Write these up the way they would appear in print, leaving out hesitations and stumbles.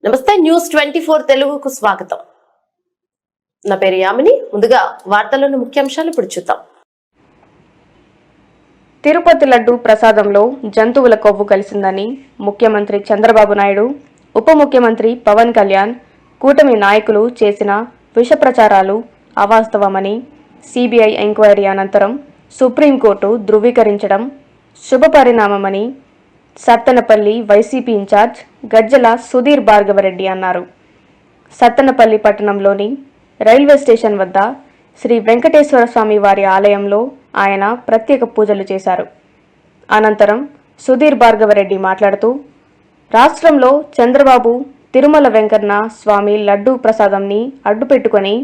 నమస్తే న్యూస్ 24 తెలుగుకు స్వాగతం. నా పేరు యామిని. ముందుగా వార్తల్లోని ముఖ్యాంశాలు ఇప్పుడు చూద్దాం. తిరుపతి లడ్డు ప్రసాదంలో జంతువుల కొవ్వు కలిసిందని ముఖ్యమంత్రి చంద్రబాబు నాయుడు, ఉప ముఖ్యమంత్రి పవన్ కళ్యాణ్, కూటమి నాయకులు చేసిన విష ప్రచారాలు అవాస్తవమని సిబిఐ ఎంక్వైరీ అనంతరం సుప్రీంకోర్టు ధృవీకరించడం శుభపరిణామమని సత్తెనపల్లి వైసీపీ ఇన్ఛార్జ్ గజ్జల సుధీర్ భార్గవరెడ్డి అన్నారు. సత్తెనపల్లి పట్టణంలోని రైల్వే స్టేషన్ వద్ద శ్రీ వెంకటేశ్వర స్వామి వారి ఆలయంలో ఆయన ప్రత్యేక పూజలు చేశారు. అనంతరం సుధీర్ భార్గవరెడ్డి మాట్లాడుతూ, రాష్ట్రంలో చంద్రబాబు తిరుమల వెంకన్న స్వామి లడ్డూ ప్రసాదంని అడ్డుపెట్టుకొని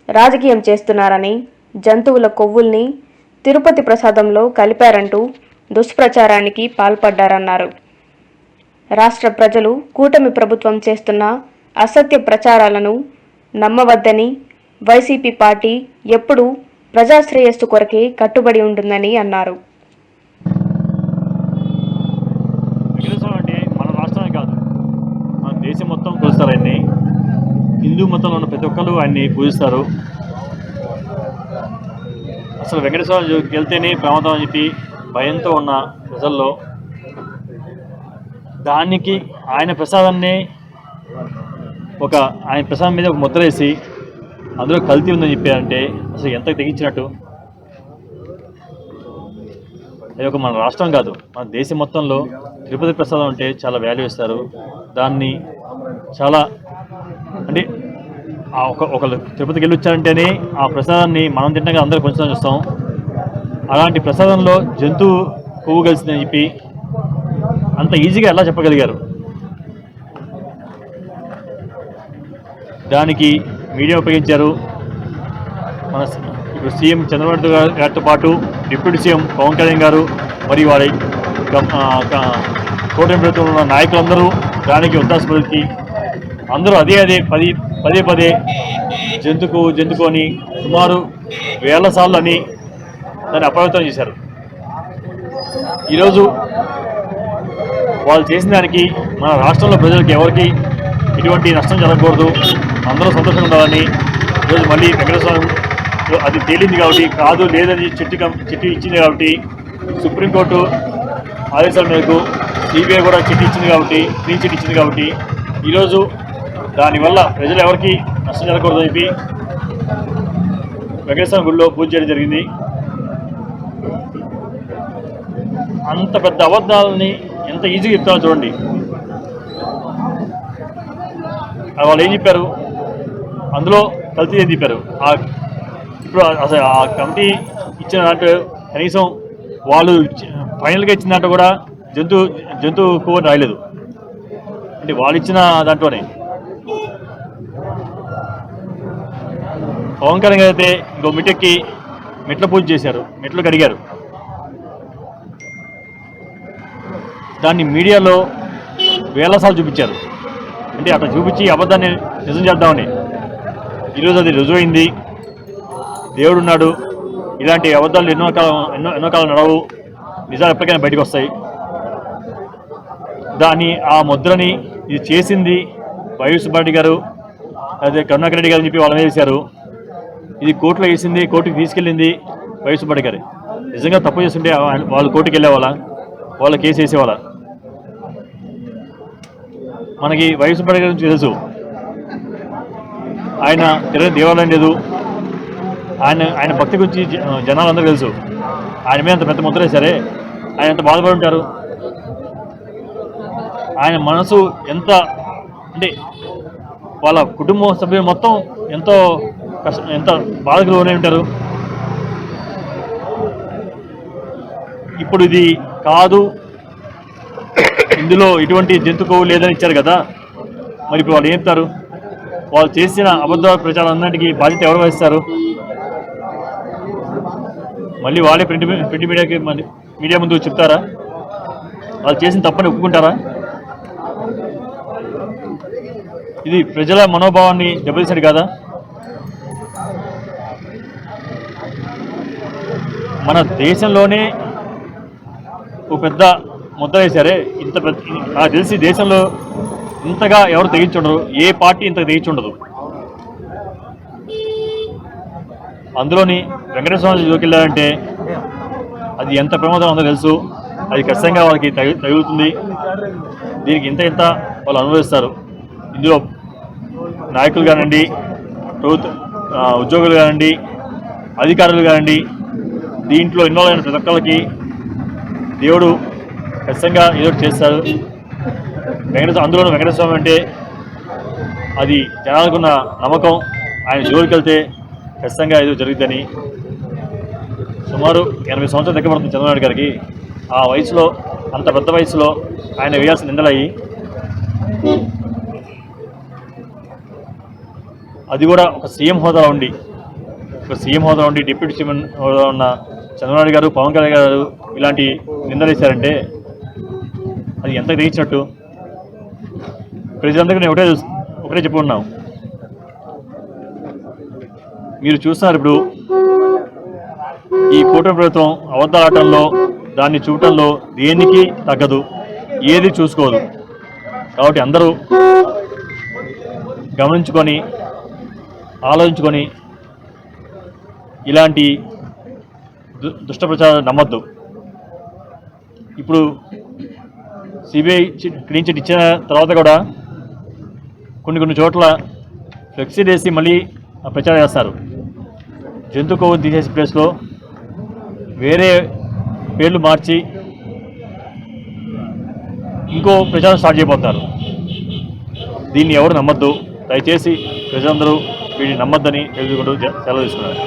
రాజకీయం చేస్తున్నారని, జంతువుల కొవ్వుల్ని తిరుపతి ప్రసాదంలో కలిపారంటూ దుష్ప్రచారానికి పాల్పడ్డారన్నారు. రాష్ట్ర ప్రజలు కూటమి ప్రభుత్వం చేస్తున్న అసత్య ప్రచారాలను నమ్మవద్దని, వైసీపీ పార్టీ ఎప్పుడూ ప్రజాశ్రేయస్సు కొరకే కట్టుబడి ఉంటుందని అన్నారు. అంటే మన రాష్ట్రమే కాదు, మన దేశం మొత్తం కొలుస్తారు. ఆయన్ని హిందూ మతంలో ఉన్న ప్రతి ఒక్కరు ఆయన్ని పూజిస్తారు. అసలు వెంకటేశ్వర వెళ్తేనే ప్రమాదం అని చెప్పి భయంతో ఉన్న ప్రజల్లో దానికి ఆయన ప్రసాదాన్ని ఆయన ప్రసాదం మీద ఒక ముద్ర వేసి అందులో కల్తీ ఉందని చెప్పారంటే అసలు ఎంత తెగించినట్టు. అది ఒక మన రాష్ట్రం కాదు, మన దేశం మొత్తంలో తిరుపతి ప్రసాదం అంటే చాలా వాల్యూ ఇస్తారు. దాన్ని చాలా అంటే ఒకళ్ళు తిరుపతికి వెళ్ళి వచ్చారంటేనే ఆ ప్రసాదాన్ని మనం తింటాగా అందరూ కొంచెం చూస్తాం. అలాంటి ప్రసాదంలో జంతువు పువ్వు కలిసిందని చెప్పి అంత ఈజీగా ఎలా చెప్పగలిగారు? దానికి మీడియా ఉపయోగించారు. మన ఇప్పుడు సీఎం చంద్రబాబు గారితో పాటు డిప్యూటీ సీఎం పవన్ కళ్యాణ్ గారు మరియు వారి కూటమి ప్రభుత్వంలో ఉన్న నాయకులందరూ దానికి ఉద్దాసపలికి అందరూ పదే పదే జంతుకు అని సుమారు వేల సార్లు అని దాన్ని అపవిత్రం చేశారు. ఈరోజు వాళ్ళు చేసిన దానికి మన రాష్ట్రంలో ప్రజలకు ఎవరికి ఎటువంటి నష్టం జరగకూడదు, అందరూ సంతోషంగా ఉండాలని ఈరోజు మళ్ళీ వెంకటేశ్వర అది తేలింది కాబట్టి, కాదు లేదని చిట్టి ఇచ్చింది కాబట్టి, సుప్రీంకోర్టు ఆదేశాల మేరకు సిబిఐ కూడా చిట్టి ఇచ్చింది కాబట్టి, క్లీన్ చిట్ ఇచ్చింది కాబట్టి ఈరోజు దానివల్ల ప్రజలు ఎవరికి నష్టం జరగకూడదని చెప్పి వెంకటేశ్వర గుడిలో పూజ చేయడం జరిగింది. అంత పెద్ద అబద్ధాలని ఎంత ఈజీగా చెప్తారో చూడండి. వాళ్ళు ఏం చెప్పారు, అందులో కల్తీ ఏం చెప్పారు. ఇప్పుడు అసలు ఆ కమిటీ ఇచ్చిన దాంట్లో కనీసం వాళ్ళు ఫైనల్గా ఇచ్చిన దాంట్లో కూడా జంతువు కొవ్వు రాయలేదు. అంటే వాళ్ళు ఇచ్చిన దాంట్లోనే పవన్ కళ్యాణ్ గారు అయితే ఇంకో మెట్టెక్కి మెట్ల పూజ చేశారు, మెట్లు కడిగారు. దాన్ని మీడియాలో వేలసార్లు చూపించారు. అంటే అట్లా చూపించి అబద్ధాన్ని నిజం చేద్దామని. ఈరోజు అది రుజువైంది. దేవుడు ఉన్నాడు. ఇలాంటి అబద్ధాలు ఎన్నో కాలం నడవు, నిజాలు ఎప్పటికైనా బయటకు వస్తాయి. ఆ ముద్రని ఇది చేసింది వైవి సుబ్బారెడ్డి గారు, అదే కరుణాకర్ రెడ్డి గారు అని చెప్పి వాళ్ళ మీద వేశారు. ఇది కోర్టులో వేసింది, కోర్టుకి తీసుకెళ్ళింది వైవి సుబ్బారెడ్డి గారు. నిజంగా తప్పు చేస్తుంటే వాళ్ళు కోర్టుకి వెళ్ళేవాళ్ళ, వాళ్ళ కేసు వేసేవాళ్ళ? మనకి వైవి సుబ్బారెడ్డి గారి గురించి తెలుసు. ఆయన తిరగని దేవాలయం లేదు. ఆయన భక్తి గురించి జనాలందరూ తెలుసు. ఆయన మీద అంత పెద్ద ముద్ర వేశారే, ఆయన ఎంత బాధపడి ఉంటారు. ఆయన మనసు ఎంత అంటే వాళ్ళ కుటుంబ సభ్యులు మొత్తం ఎంత బాధకు లోనే ఉంటారు. ఇప్పుడు ఇది కాదు, ఇందులో ఎటువంటి జంతువు లేదని ఇచ్చారు కదా, మరి ఇప్పుడు వాళ్ళు ఏం చెప్తారు? వాళ్ళు చేసిన అబద్ధ ప్రచారం అన్నింటికి బాధ్యత ఎవరు వహిస్తారు? మళ్ళీ వాళ్ళే ప్రింట్ మీడియా ముందు చెప్తారా? వాళ్ళు చేసిన తప్పని ఒప్పుకుంటారా? ఇది ప్రజల మనోభావాన్ని దెబ్బతీశాడు కదా. మన దేశంలోనే ఒక పెద్ద ముద్ర వేశారే, ఇంత నాకు తెలిసి దేశంలో ఇంతగా ఎవరు తెగించుండరు, ఏ పార్టీ ఇంతగా తెగించుండదు. అందులోని వెంకటేశ్వర స్వామి జోకెళ్ళారంటే అది ఎంత ప్రమాదం ఉందో తెలుసు. అది ఖచ్చితంగా వాళ్ళకి తగులుతుంది. దీనికి ఇంత వాళ్ళు అనుభవిస్తారు. ఇందులో నాయకులు కానివ్వండి, ప్రభుత్వ ఉద్యోగులు కానివ్వండి, అధికారులు కానివ్వండి, దీంట్లో ఇన్వాల్వ్ అయిన ప్రతి ఒక్కరికి దేవుడు ఖచ్చితంగా ఏదో చేస్తారు. అందులోనూ వెంకటేశ్వర స్వామి అంటే అది జనాలకున్న నమ్మకం. ఆయన జోలికి వెళ్తే ఖచ్చితంగా ఏదో జరుగుతుందని. సుమారు 80 సంవత్సరాలు దగ్గర పడుతుంది చంద్రబాబు గారికి. ఆ వయసులో, అంత పెద్ద వయసులో ఆయన వేయాల్సిన నిందలయ్యి, అది కూడా ఒక సీఎం హోదాలో ఉండి డిప్యూటీ సీఎం హోదాలో ఉన్న చంద్రబాబు గారు, పవన్ కళ్యాణ్ గారు ఇలాంటి నిందలు వేశారంటే అది ఎంత తెగించినట్టు. ప్రజలందరికీ నేను ఒకటే చెప్పుకున్నాం. మీరు చూస్తున్నారు ఇప్పుడు ఈ కూటమి ప్రభుత్వం అబద్ధాలాటంలో, దాన్ని చూడటంలో దేనికి తగ్గదు, ఏది చూసుకోదు. కాబట్టి అందరూ గమనించుకొని, ఆలోచించుకొని ఇలాంటి దుష్ట ప్రచారం నమ్మద్దు. ఇప్పుడు సిబిఐ క్లీన్ చిట్ ఇచ్చిన తర్వాత కూడా కొన్ని చోట్ల ఫ్లెక్సీ వేసి మళ్ళీ ప్రచారం చేస్తారు. జంతు కొవ్వు తీసేసే ప్లేస్లో వేరే పేర్లు మార్చి ఇంకో ప్రచారం స్టార్ట్ చేయబోతున్నారు. దీన్ని ఎవరు నమ్మద్దు. దయచేసి ప్రజలందరూ వీటిని నమ్మద్దని తెలుసుకుంటూ సెలవు తీసుకున్నారు.